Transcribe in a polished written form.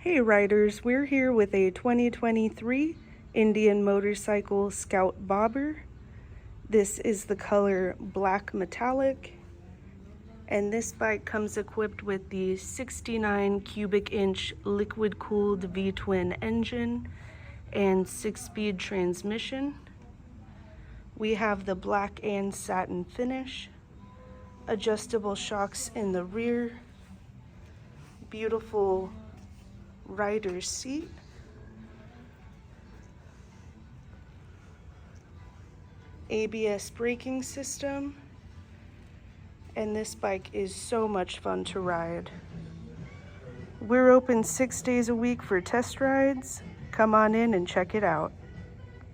Hey riders, we're here with a 2023 Indian Motorcycle Scout Bobber. This is the color black metallic, and this bike comes equipped with the 69 cubic inch liquid cooled V-twin engine and 6-speed transmission. We have the black and satin finish, adjustable shocks in the rear, beautiful rider's seat, ABS braking system, and this bike is so much fun to ride. We're open 6 days a week for test rides. Come on in and check it out.